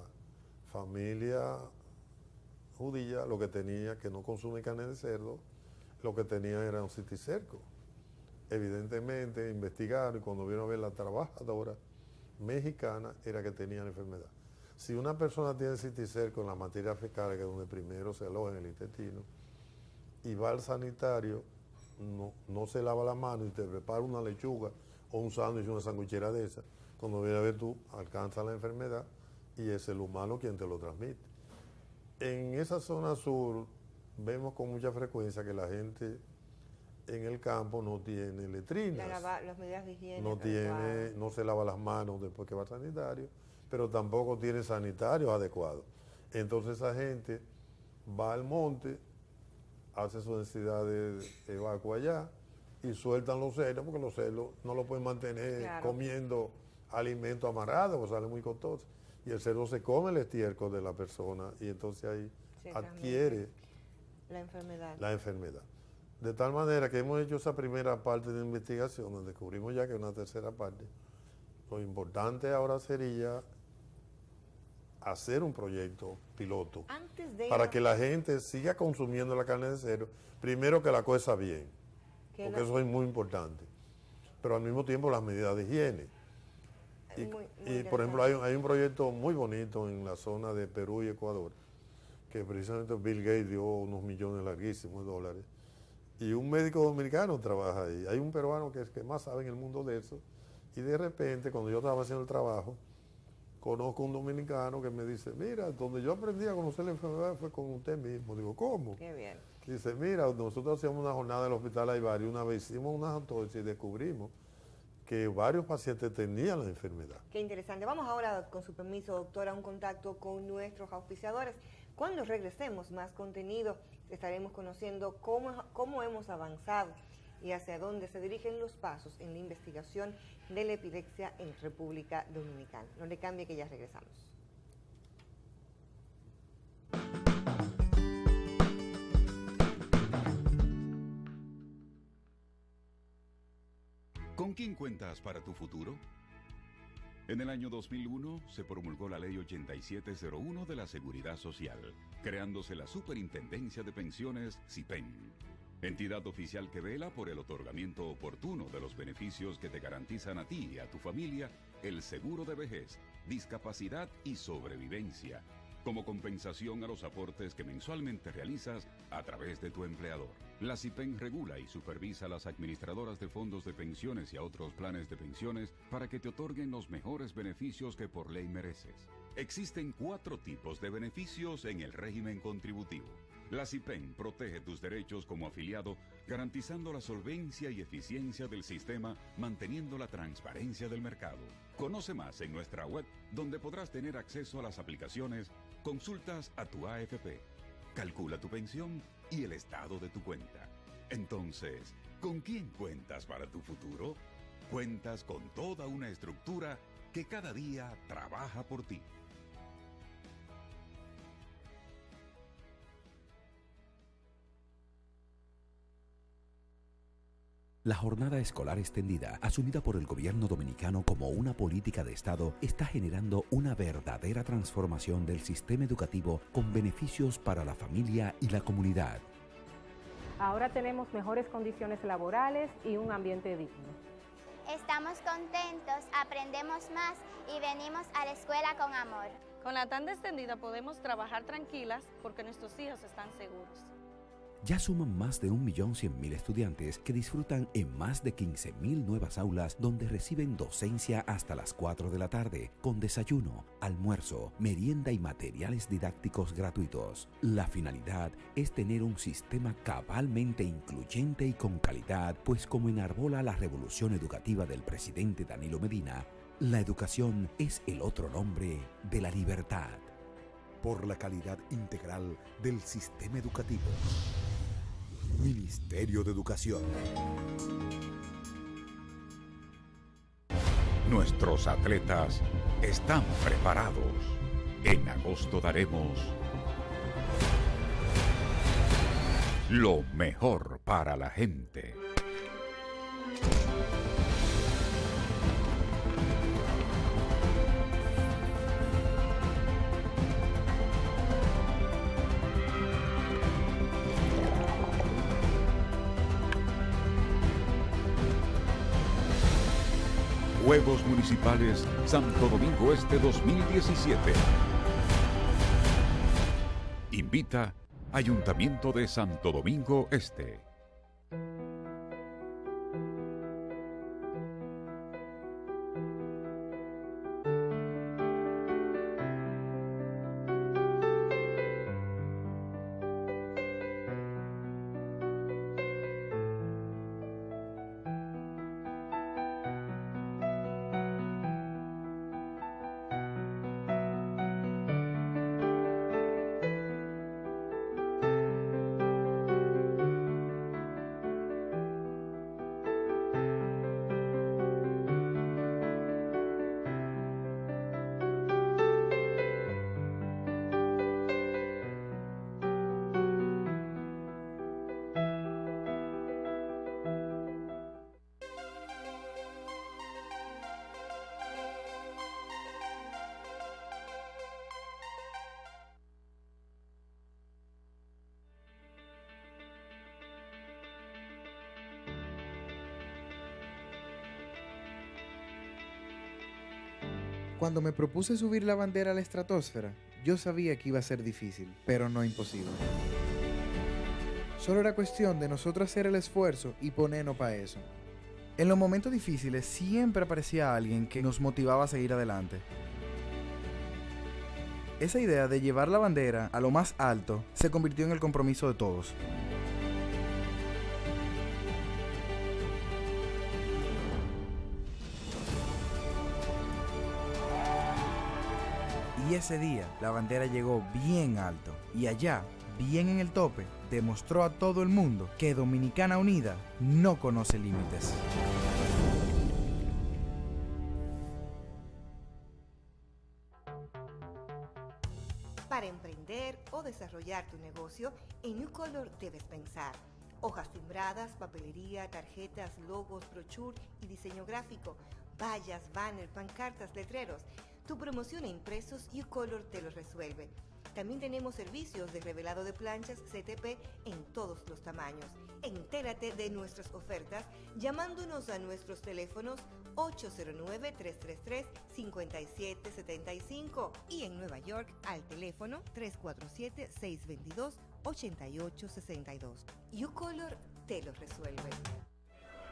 [SPEAKER 8] familia judía lo que tenía, que no consume carne de cerdo, lo que tenía era un citicerco. Evidentemente investigaron y cuando vieron a ver la trabajadora mexicana era que tenía la enfermedad. Si una persona tiene citicerco en la materia fecal, que es donde primero se aloja en el intestino, y va al sanitario, no se lava la mano y te prepara una lechuga o un sándwich, una sanguichera de esa, cuando viene a ver tú, alcanza la enfermedad y es el humano quien te lo transmite. En esa zona sur vemos con mucha frecuencia que la gente en el campo no tiene letrinas,
[SPEAKER 1] las medidas de higiene
[SPEAKER 8] no se lava las manos después que va al sanitario, pero tampoco tiene sanitarios adecuados. Entonces esa gente va al monte, hace su necesidad de evacuar allá y sueltan los cerdos, porque los cerdos no lo pueden mantener comiendo alimentos amarrados, porque sale muy costoso. Y el cerdo se come el estiércol de la persona y entonces ahí adquiere la enfermedad. De tal manera que hemos hecho esa primera parte de investigación, donde descubrimos ya que una tercera parte. Lo importante ahora sería hacer un proyecto piloto para que la gente siga consumiendo la carne de cerdo, primero que la cosa bien, porque eso es muy importante, pero al mismo tiempo las medidas de higiene. Y por ejemplo hay un proyecto muy bonito en la zona de Perú y Ecuador, que precisamente Bill Gates dio unos millones larguísimos de dólares, y un médico dominicano trabaja ahí. Hay un peruano que es que más sabe en el mundo de eso, y de repente cuando yo estaba haciendo el trabajo, conozco un dominicano que me dice, mira, donde yo aprendí a conocer la enfermedad fue con usted mismo. Digo, ¿cómo?
[SPEAKER 1] Qué bien.
[SPEAKER 8] Dice, mira, nosotros hacíamos una jornada en el hospital Aybar y una vez hicimos unas autopsias y descubrimos que varios pacientes tenían la enfermedad.
[SPEAKER 1] Qué interesante. Vamos ahora, con su permiso, doctora, a un contacto con nuestros auspiciadores. Cuando regresemos, más contenido, estaremos conociendo cómo hemos avanzado y hacia dónde se dirigen los pasos en la investigación de la epilepsia en República Dominicana. No le cambie, que ya regresamos.
[SPEAKER 6] ¿Con quién cuentas para tu futuro? En el año 2001 se promulgó la Ley 8701 de la Seguridad Social, creándose la Superintendencia de Pensiones SIPEN, entidad oficial que vela por el otorgamiento oportuno de los beneficios que te garantizan a ti y a tu familia el seguro de vejez, discapacidad y sobrevivencia, como compensación a los aportes que mensualmente realizas a través de tu empleador. La SIPEN regula y supervisa a las administradoras de fondos de pensiones y a otros planes de pensiones para que te otorguen los mejores beneficios que por ley mereces. Existen 4 tipos de beneficios en el régimen contributivo. La SIPEN protege tus derechos como afiliado, garantizando la solvencia y eficiencia del sistema, manteniendo la transparencia del mercado. Conoce más en nuestra web, donde podrás tener acceso a las aplicaciones, consultas a tu AFP, calcula tu pensión y el estado de tu cuenta. Entonces, ¿con quién cuentas para tu futuro? Cuentas con toda una estructura que cada día trabaja por ti.
[SPEAKER 2] La jornada escolar extendida, asumida por el gobierno dominicano como una política de Estado, está generando una verdadera transformación del sistema educativo con beneficios para la familia y la comunidad.
[SPEAKER 3] Ahora tenemos mejores condiciones laborales y un ambiente digno.
[SPEAKER 4] Estamos contentos, aprendemos más y venimos a la escuela con amor.
[SPEAKER 5] Con la tanda extendida podemos trabajar tranquilas porque nuestros hijos están seguros.
[SPEAKER 2] ya suman más de 1.100.000 estudiantes que disfrutan en más de 15.000 nuevas aulas donde reciben docencia hasta las 4 de la tarde, con desayuno, almuerzo, merienda y materiales didácticos gratuitos. La finalidad es tener un sistema cabalmente incluyente y con calidad, pues como enarbola la revolución educativa del presidente Danilo Medina, la educación es el otro nombre de la libertad. Por la calidad integral del sistema educativo. Ministerio de Educación.
[SPEAKER 6] Nuestros atletas están preparados. En agosto daremos lo mejor para la gente. Juegos Municipales Santo Domingo Este 2017. Invita Ayuntamiento de Santo Domingo Este.
[SPEAKER 7] Cuando me propuse subir la bandera a la estratosfera, yo sabía que iba a ser difícil, pero no imposible. Solo era cuestión de nosotros hacer el esfuerzo y ponernos para eso. En los momentos difíciles siempre aparecía alguien que nos motivaba a seguir adelante. Esa idea de llevar la bandera a lo más alto se convirtió en el compromiso de todos. Y ese día la bandera llegó bien alto y allá, bien en el tope, demostró a todo el mundo que Dominicana Unida no conoce límites.
[SPEAKER 1] Para emprender o desarrollar tu negocio, en Ucolor debes pensar. Hojas timbradas, papelería, tarjetas, logos, brochure y diseño gráfico, vallas, banner, pancartas, letreros. Tu promoción e impresos, Ucolor te lo resuelve. También tenemos servicios de revelado de planchas CTP en todos los tamaños. Entérate de nuestras ofertas llamándonos a nuestros teléfonos 809-333-5775 y en Nueva York al teléfono 347-622-8862. Ucolor te lo resuelve.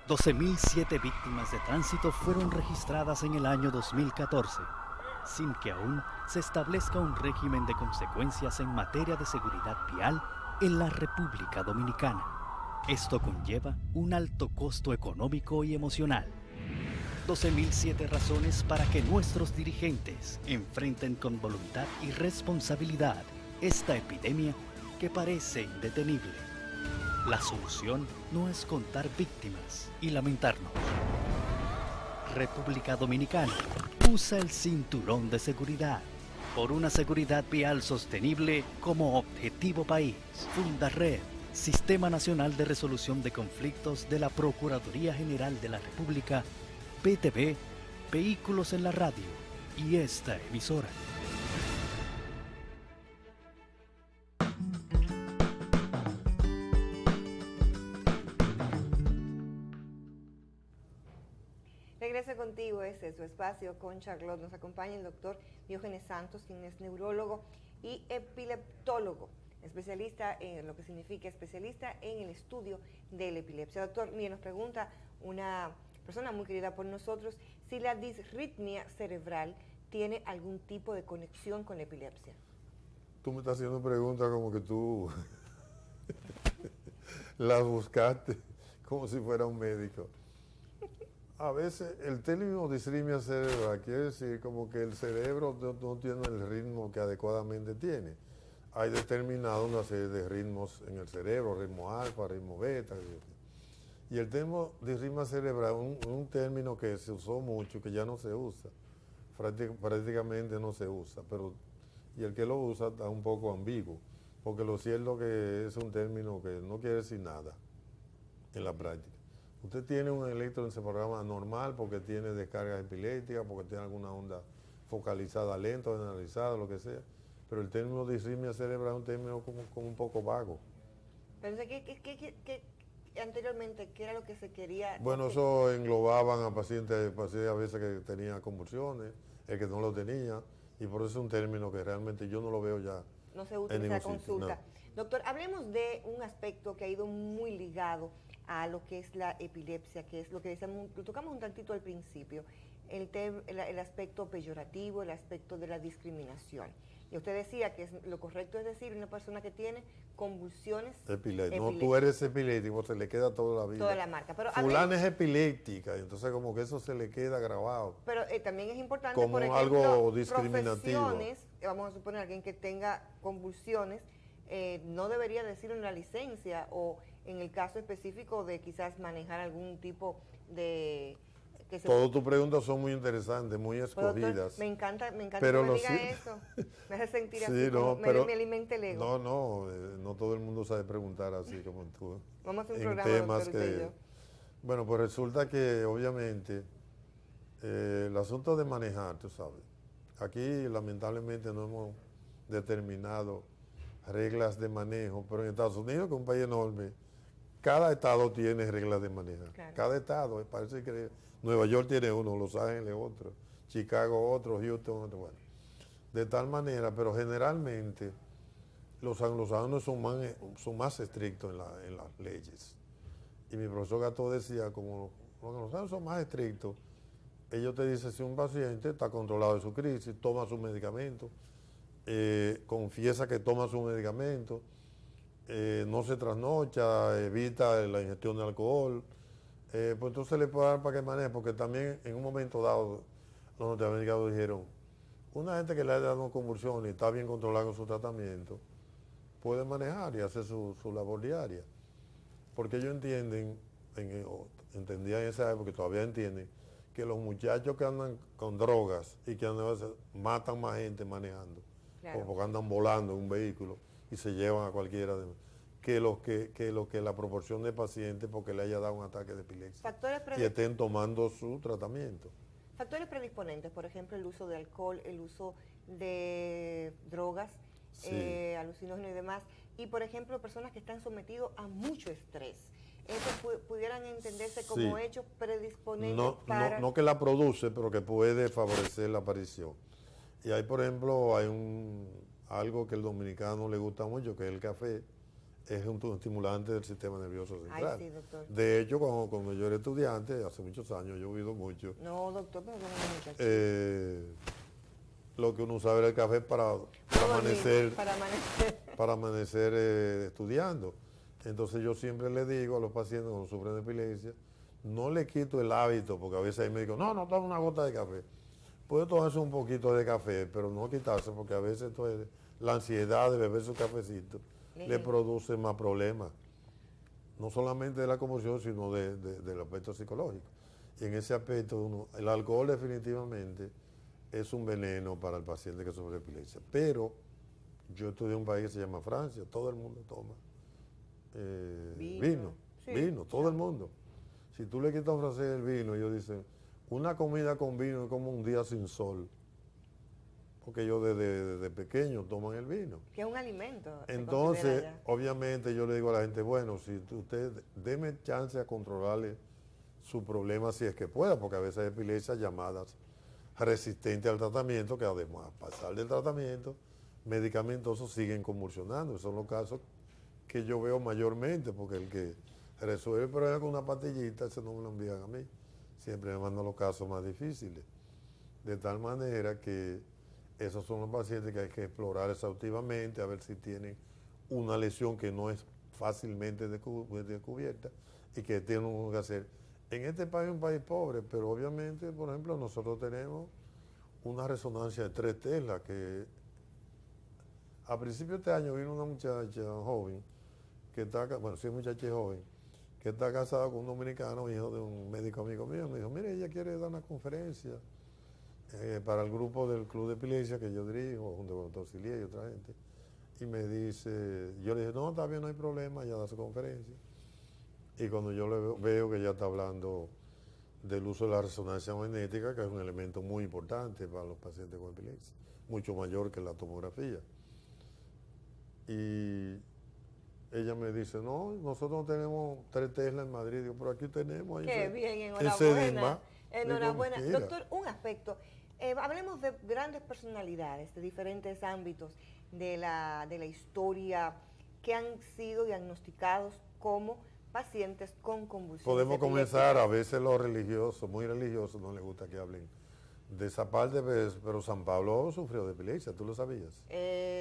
[SPEAKER 9] 12.007 víctimas de tránsito fueron registradas en el año 2014. Sin que aún se establezca un régimen de consecuencias en materia de seguridad vial en la República Dominicana. Esto conlleva un alto costo económico y emocional. 12.007 razones para que nuestros dirigentes enfrenten con voluntad y responsabilidad esta epidemia que parece indetenible. La solución no es contar víctimas y lamentarnos. República Dominicana, usa el cinturón de seguridad por una seguridad vial sostenible como objetivo país. Fundarred, Sistema Nacional de Resolución de Conflictos de la Procuraduría General de la República, PTV, Vehículos en la Radio y esta emisora.
[SPEAKER 1] Regreso contigo, este es su espacio con Charlotte. Nos acompaña el doctor Diógenes Santos, quien es neurólogo y epileptólogo. especialista en lo que significa especialista en el estudio de la epilepsia. Doctor, mire, nos pregunta una persona muy querida por nosotros si la disritmia cerebral tiene algún tipo de conexión con la epilepsia.
[SPEAKER 8] Tú me estás haciendo preguntas como que tú las buscaste como si fuera un médico. A veces el término disritmia cerebral quiere decir como que el cerebro no tiene el ritmo que adecuadamente tiene. Hay determinado una serie de ritmos en el cerebro, ritmo alfa, ritmo beta. Y el término disritmia cerebral es un término que se usó mucho, que ya no se usa. Prácticamente no se usa, pero y el que lo usa está un poco ambiguo, porque lo cierto que es un término que no quiere decir nada en la práctica. Usted tiene un electroencefalograma normal porque tiene descargas epilépticas, porque tiene alguna onda focalizada lenta, generalizada, lo que sea, pero el término disritmia cerebral es un término como un poco vago.
[SPEAKER 1] Pero ¿qué anteriormente, qué era lo que se quería?
[SPEAKER 8] Bueno, eso englobaban a pacientes a veces que tenían convulsiones, el que no lo tenía, y por eso es un término que realmente yo no lo veo ya.
[SPEAKER 1] No se usa en esa consulta. No. Doctor, hablemos de un aspecto que ha ido muy ligado a lo que es la epilepsia, que es lo que decíamos, lo tocamos un tantito al principio, el aspecto peyorativo, el aspecto de la discriminación. Y usted decía que lo correcto es decir una persona que tiene convulsiones
[SPEAKER 8] epilépticas. No, tú eres epiléptico, se le queda toda la vida.
[SPEAKER 1] Toda la marca. Pero
[SPEAKER 8] fulana es epiléptica, y entonces como que eso se le queda grabado.
[SPEAKER 1] Pero también es importante,
[SPEAKER 8] como
[SPEAKER 1] por ejemplo,
[SPEAKER 8] algo discriminativo.
[SPEAKER 1] Vamos a suponer alguien que tenga convulsiones, no debería decir una licencia o en el caso específico de quizás manejar algún tipo de...
[SPEAKER 8] Todas tus preguntas son muy interesantes, muy escogidas.
[SPEAKER 1] Doctor, me encanta
[SPEAKER 8] pero
[SPEAKER 1] que me diga eso. Me hace sentir
[SPEAKER 8] sí,
[SPEAKER 1] así,
[SPEAKER 8] no,
[SPEAKER 1] como
[SPEAKER 8] pero,
[SPEAKER 1] me alimenta el ego.
[SPEAKER 8] No todo el mundo sabe preguntar así como tú.
[SPEAKER 1] Vamos a hacer un
[SPEAKER 8] en
[SPEAKER 1] programa,
[SPEAKER 8] temas
[SPEAKER 1] doctor,
[SPEAKER 8] que, bueno, pues resulta que obviamente el asunto de manejar, tú sabes, aquí lamentablemente no hemos determinado reglas de manejo, pero en Estados Unidos, que es un país enorme, cada estado tiene reglas de manejo. Claro. Cada estado, parece que Nueva York tiene uno, Los Ángeles otro, Chicago otro, Houston otro. Bueno, de tal manera, pero generalmente los anglosajones son más estrictos en las leyes. Y mi profesor Gato decía, como los anglosajones son más estrictos, ellos te dicen si un paciente está controlado de su crisis, toma su medicamento, confiesa que toma su medicamento, no se trasnocha, evita la ingestión de alcohol, pues entonces le puede dar para que maneje, porque también en un momento dado los norteamericanos dijeron, una gente que le haya dado convulsión y está bien controlada con su tratamiento, puede manejar y hacer su labor diaria. Porque ellos entienden, entendían en esa época, todavía entienden, que los muchachos que andan con drogas y que andan, matan más gente manejando, claro, o porque andan volando en un vehículo y se llevan a cualquiera de que la proporción de pacientes porque le haya dado un ataque de epilepsia y estén tomando su tratamiento.
[SPEAKER 1] Factores predisponentes, por ejemplo, el uso de alcohol, el uso de drogas, sí, alucinógenos y demás, y por ejemplo, personas que están sometidas a mucho estrés. ¿Eso pudieran entenderse como sí, hechos predisponentes para...?
[SPEAKER 8] No que la produce, pero que puede favorecer la aparición. Y hay, por ejemplo, algo que al dominicano le gusta mucho, que es el café. Es un estimulante del sistema nervioso central.
[SPEAKER 1] Ay, sí, doctor.
[SPEAKER 8] De hecho, cuando yo era estudiante, hace muchos años, yo he oído mucho.
[SPEAKER 1] No, doctor, pero no
[SPEAKER 8] lo que uno usaba era el café para amanecer estudiando. Entonces yo siempre le digo a los pacientes cuando sufren de epilepsia, no le quito el hábito, porque a veces hay médicos, no toma una gota de café. Puede tomarse un poquito de café, pero no quitarse, porque a veces entonces, la ansiedad de beber su cafecito le produce más problemas, no solamente de la convulsión, sino del aspecto psicológico. Y en ese aspecto, el alcohol definitivamente es un veneno para el paciente que sufre de epilepsia. Pero yo estudié en un país que se llama Francia, todo el mundo toma vino, sí, vino, todo el mundo. Si tú le quitas a un francés el vino, ellos dicen, una comida con vino es como un día sin sol. Porque ellos desde pequeños toman el vino.
[SPEAKER 1] Que es un alimento.
[SPEAKER 8] Entonces, obviamente yo le digo a la gente, bueno, si usted deme chance a controlarle su problema si es que pueda, porque a veces hay epilepsias llamadas resistentes al tratamiento, que además pasar del tratamiento medicamentosos siguen convulsionando. Esos son los casos que yo veo mayormente, porque el que resuelve el problema con una pastillita, ese no me lo envían a mí. Siempre me mandan los casos más difíciles. De tal manera que esos son los pacientes que hay que explorar exhaustivamente, a ver si tienen una lesión que no es fácilmente descubierta y que tienen que hacer. En este país es un país pobre, pero obviamente, por ejemplo, nosotros tenemos una resonancia de 3 Tesla, que a principios de este año vino una muchacha joven, que está, bueno, sí, muchacha joven, que está casada con un dominicano, hijo de un médico amigo mío. Me dijo, mire, ella quiere dar una conferencia para el grupo del Club de Epilepsia que yo dirijo, junto con el doctor Cilié y otra gente. Y me dice, yo le dije, no, está bien, no hay problema, ella da su conferencia. Y cuando yo le veo que ella está hablando del uso de la resonancia magnética, que es un elemento muy importante para los pacientes con epilepsia, mucho mayor que la tomografía. Y ella me dice, no, nosotros no tenemos 3 Tesla en Madrid. Digo, pero aquí tenemos.
[SPEAKER 1] Qué bien,
[SPEAKER 8] enhorabuena.
[SPEAKER 1] Enhorabuena. Doctor, un aspecto. Hablemos de grandes personalidades, de diferentes ámbitos de la historia que han sido diagnosticados como pacientes con convulsiones.
[SPEAKER 8] Podemos comenzar, a veces los religiosos, muy religiosos, no les gusta que hablen de esa parte, pero San Pablo sufrió de epilepsia, ¿tú lo sabías?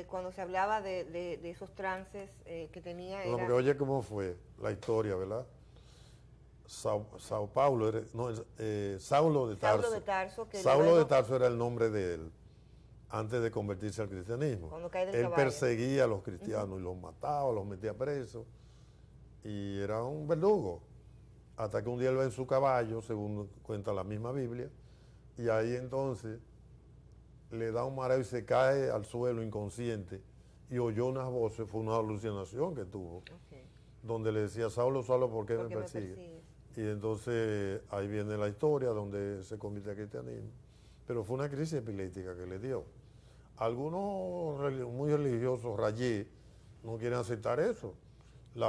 [SPEAKER 1] Cuando se hablaba de esos trances que tenía...
[SPEAKER 8] No, porque oye cómo fue la historia, ¿verdad? Saulo de Tarso. Saulo de Tarso era el nombre de él antes de convertirse al cristianismo. Él perseguía a los cristianos y los mataba, los metía presos y era un verdugo. Hasta que un día él va en su caballo, según cuenta la misma Biblia, y ahí entonces le da un mareo y se cae al suelo inconsciente y oyó unas voces, fue una alucinación que tuvo, donde le decía, Saulo, ¿por qué me persigue? Y entonces ahí viene la historia donde se convierte al cristianismo. Pero fue una crisis epiléptica que le dio. Algunos muy religiosos, rayé, no quieren aceptar eso. El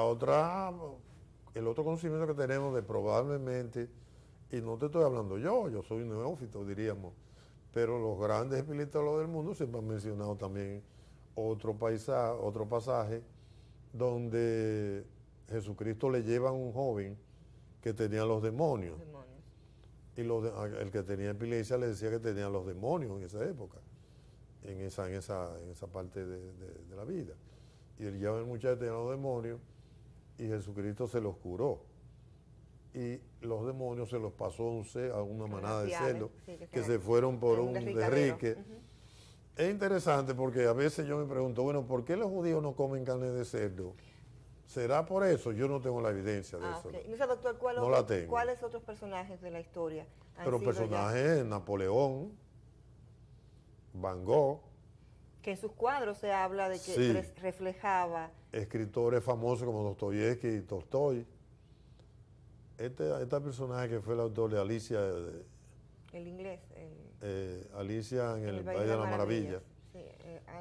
[SPEAKER 8] otro conocimiento que tenemos de probablemente, y no te estoy hablando yo soy un neófito, diríamos, pero los grandes epileptólogos del mundo siempre han mencionado también otro pasaje donde Jesucristo le lleva a un joven que tenía los demonios. Y el que tenía epilepsia le decía que tenía los demonios en esa época, en esa parte de la vida. Y él lleva al muchacho que tenía los demonios y Jesucristo se los curó. Y los demonios se los pasó a una manada de cerdos que se fueron por un derrique. Es interesante porque a veces yo me pregunto, bueno, ¿por qué los judíos no comen carne de cerdo? ¿Será por eso? Yo no tengo la evidencia de eso.
[SPEAKER 1] Okay. Entonces, doctor, ¿cuáles otros personajes de la historia han
[SPEAKER 8] Pero
[SPEAKER 1] sido
[SPEAKER 8] personajes, Napoleón, Van Gogh.
[SPEAKER 1] Que en sus cuadros se habla de que reflejaba.
[SPEAKER 8] Escritores famosos como Dostoyevsky y Tolstoy. Este personaje que fue el autor de Alicia.
[SPEAKER 1] El inglés.
[SPEAKER 8] Alicia en el País de las Maravillas.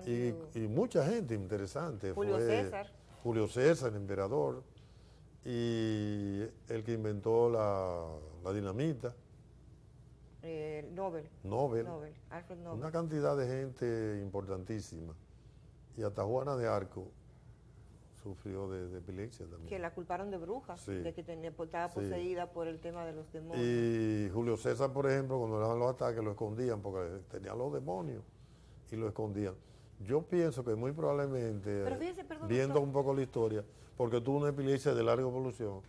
[SPEAKER 8] Sí, y mucha gente interesante. Julio César, el emperador, y el que inventó la dinamita. Nobel.
[SPEAKER 1] Alfred Nobel.
[SPEAKER 8] Una cantidad de gente importantísima. Y hasta Juana de Arco sufrió de epilepsia también.
[SPEAKER 1] Que la culparon de bruja, de que estaba poseída por el tema de los demonios.
[SPEAKER 8] Y Julio César, por ejemplo, cuando le daban los ataques lo escondían porque tenía los demonios y lo escondían. Yo pienso que muy probablemente, viendo un poco la historia, porque tuvo una epilepsia de larga evolución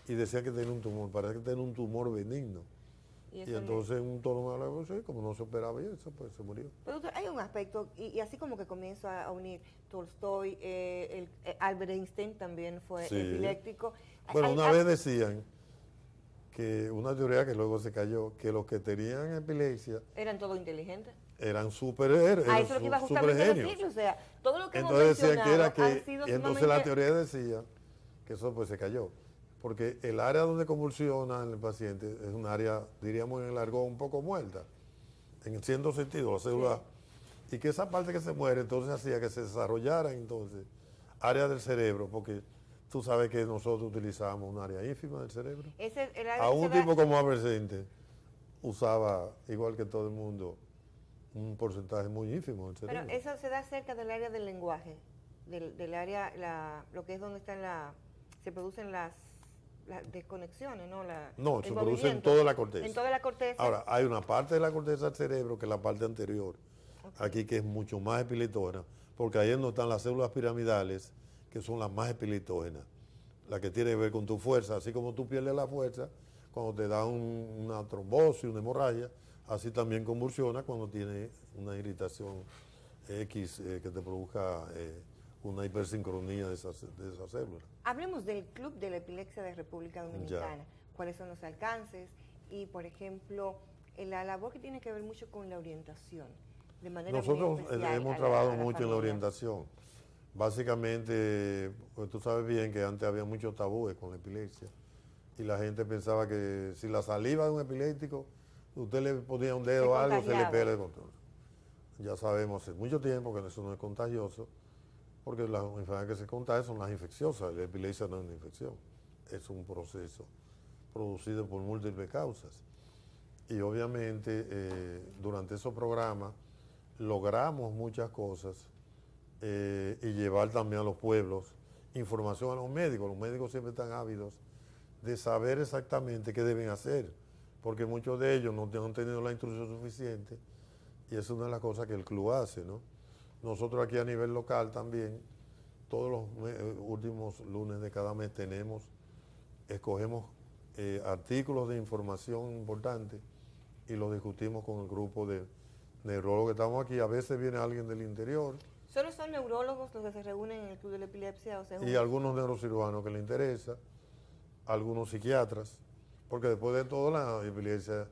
[SPEAKER 8] y decía que tenía un tumor, parece que tenía un tumor benigno. Y entonces un tono de la evolución, como no se operaba y eso, pues se murió.
[SPEAKER 1] Pero doctor, hay un aspecto, y así como que comienzo a unir Tolstoy, Albert Einstein también fue epiléptico.
[SPEAKER 8] Bueno, una vez decían que una teoría que luego se cayó, que los que tenían epilepsia...
[SPEAKER 1] ¿Eran todos inteligentes?
[SPEAKER 8] Eran supergenios.
[SPEAKER 1] Eso es lo que iba justamente a decir, o sea, todo lo que hemos mencionado han sido
[SPEAKER 8] y entonces la teoría decía que eso pues se cayó, porque el área donde convulsiona el paciente es un área, diríamos en el argot, un poco muerta, en cierto sentido, la célula, y que esa parte que se muere entonces hacía que se desarrollaran entonces áreas del cerebro, porque tú sabes que nosotros utilizamos un área ínfima del cerebro. A un tipo como Albert Einstein usaba, igual que todo el mundo, un porcentaje muy ínfimo del cerebro.
[SPEAKER 1] Pero eso se da cerca del área del lenguaje, del área, lo que es donde están se producen las desconexiones, ¿no?
[SPEAKER 8] No, se
[SPEAKER 1] el
[SPEAKER 8] produce en
[SPEAKER 1] movimiento.
[SPEAKER 8] toda la corteza.
[SPEAKER 1] En toda la corteza.
[SPEAKER 8] Ahora, hay una parte de la corteza del cerebro que es la parte anterior, aquí que es mucho más epileptógena, porque ahí es donde están las células piramidales, que son las más epileptógenas, la que tiene que ver con tu fuerza, así como tú pierdes la fuerza cuando te da una trombosis, una hemorragia, así también convulsiona cuando tiene una irritación X que te produzca una hipersincronía de esas células.
[SPEAKER 1] Hablemos del Club de la Epilepsia de República Dominicana. ¿Cuáles son los alcances? Y, por ejemplo, la labor que tiene que ver mucho con la orientación. De manera
[SPEAKER 8] Nosotros hemos trabajado mucho en la
[SPEAKER 1] familia.
[SPEAKER 8] orientación. Básicamente, pues tú sabes bien que antes había muchos tabúes con la epilepsia y la gente pensaba que si la saliva de un epiléptico, usted le ponía un dedo o algo, se le pega el control. Ya sabemos hace mucho tiempo que eso no es contagioso, porque las enfermedades que se contagian son las infecciosas. La epilepsia no es una infección, es un proceso producido por múltiples causas. Y obviamente durante esos programas logramos muchas cosas y llevar también a los pueblos información a los médicos. Los médicos siempre están ávidos de saber exactamente qué deben hacer, porque muchos de ellos no han tenido la instrucción suficiente y es una de las cosas que el club hace, ¿no? Nosotros aquí a nivel local también, todos los últimos lunes de cada mes escogemos artículos de información importantes y los discutimos con el grupo de neurólogos que estamos aquí. A veces viene alguien del interior.
[SPEAKER 1] ¿Solo son neurólogos los que se reúnen en el Club de la Epilepsia?
[SPEAKER 8] Y algunos neurocirujanos que les interesa, algunos psiquiatras, porque después de todo la epilepsia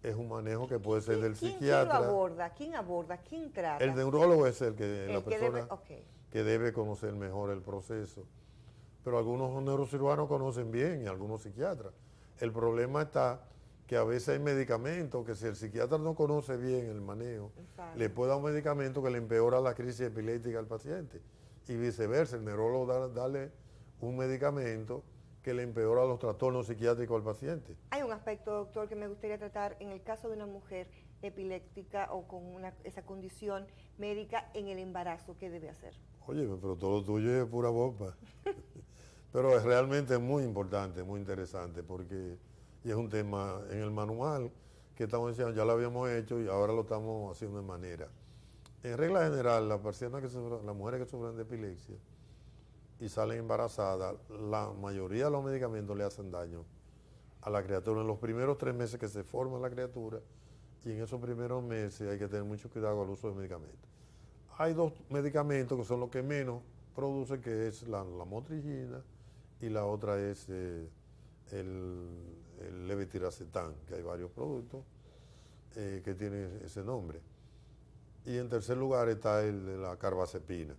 [SPEAKER 8] es un manejo que puede ser del psiquiatra.
[SPEAKER 1] ¿Quién lo aborda? ¿Quién aborda? ¿Quién trata?
[SPEAKER 8] El neurólogo es la persona
[SPEAKER 1] debe,
[SPEAKER 8] que debe conocer mejor el proceso. Pero algunos neurocirujanos conocen bien y algunos psiquiatras. El problema está que a veces hay medicamentos que si el psiquiatra no conoce bien el manejo, le puede dar un medicamento que le empeora la crisis epiléptica al paciente. Y viceversa, el neurólogo darle un medicamento que le empeora los trastornos psiquiátricos al paciente.
[SPEAKER 1] Hay un aspecto, doctor, que me gustaría tratar en el caso de una mujer epiléptica o con esa condición médica en el embarazo. ¿Qué debe hacer?
[SPEAKER 8] Oye, pero todo lo tuyo es pura bomba. Pero es realmente muy importante, muy interesante, porque y es un tema en el manual que estamos diciendo, ya lo habíamos hecho y ahora lo estamos haciendo de manera. En regla general, las mujeres que sufren de epilepsia y salen embarazadas, la mayoría de los medicamentos le hacen daño a la criatura en los primeros 3 meses que se forma la criatura, y en esos primeros meses hay que tener mucho cuidado al uso de medicamentos. Hay 2 medicamentos que son los que menos producen, que es la motrigina y la otra es el levetiracetam, que hay varios productos que tienen ese nombre. Y en tercer lugar está el de la carbazepina.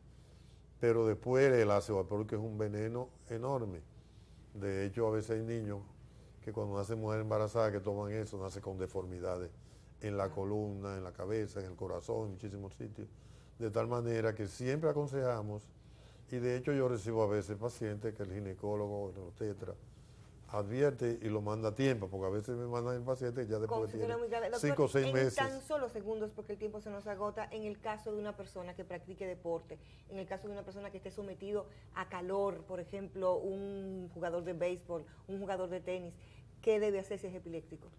[SPEAKER 8] Pero después el ácido valproico es un veneno enorme. De hecho, a veces hay niños que cuando nacen mujeres embarazadas que toman eso, nacen con deformidades en la columna, en la cabeza, en el corazón, en muchísimos sitios. De tal manera que siempre aconsejamos, y de hecho yo recibo a veces pacientes que el ginecólogo, el obstetra, advierte y lo manda a tiempo, porque a veces me mandan el paciente ya después tiene 5 o 6 meses.
[SPEAKER 1] En tan solo segundos, porque el tiempo se nos agota, en el caso de una persona que practique deporte, en el caso de una persona que esté sometido a calor, por ejemplo, un jugador de béisbol, un jugador de tenis, ¿qué debe hacer si es epiléptico?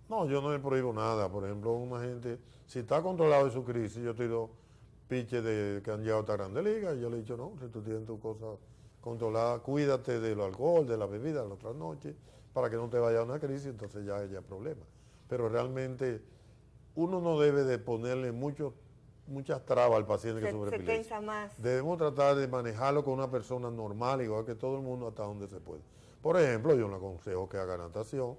[SPEAKER 8] No, yo no le prohíbo nada. Por ejemplo, una gente, si está controlado de su crisis, yo te digo piches que han llegado a esta grande liga, y yo le he dicho, no, si tú tienes tu cosa controlada, cuídate del alcohol, de la bebida, la otra noche, para que no te vaya a una crisis, entonces ya hay problema. Pero realmente uno no debe de ponerle muchas trabas al paciente que sufre epilepsia.
[SPEAKER 1] Tensa más.
[SPEAKER 8] Debemos tratar de manejarlo con una persona normal, igual que todo el mundo, hasta donde se puede. Por ejemplo, yo le aconsejo que haga natación,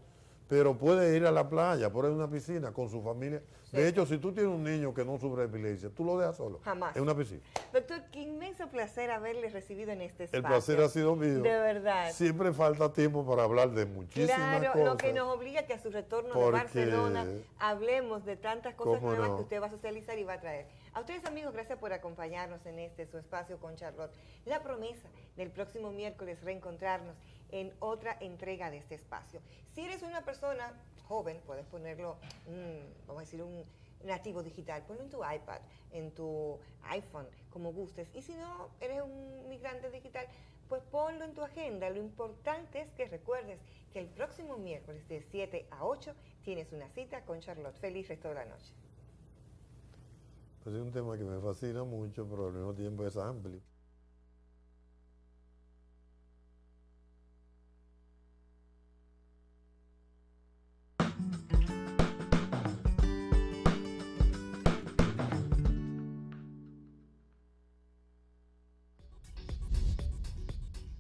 [SPEAKER 8] pero puede ir a la playa, puede ir a una piscina con su familia. Sí. De hecho, si tú tienes un niño que no sufre de epilepsia, tú lo dejas solo.
[SPEAKER 1] Jamás.
[SPEAKER 8] En una piscina.
[SPEAKER 1] Doctor, qué inmenso placer haberle recibido en este espacio.
[SPEAKER 8] El placer ha sido mío.
[SPEAKER 1] De verdad.
[SPEAKER 8] Siempre falta tiempo para hablar de muchísimas cosas.
[SPEAKER 1] Claro, lo que nos obliga a que a su retorno de Barcelona hablemos de tantas cosas nuevas que usted va a socializar y va a traer. A ustedes, amigos, gracias por acompañarnos en su espacio con Charlotte. La promesa del próximo miércoles reencontrarnos en otra entrega de este espacio. Si eres una persona joven, puedes ponerlo, vamos a decir, nativo digital, ponlo en tu iPad, en tu iPhone, como gustes. Y si no eres un migrante digital, pues ponlo en tu agenda. Lo importante es que recuerdes que el próximo miércoles de 7 a 8 tienes una cita con Charlotte. Feliz resto de la noche.
[SPEAKER 8] Pues es un tema que me fascina mucho, pero al mismo tiempo es amplio.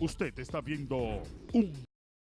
[SPEAKER 10] Usted está viendo un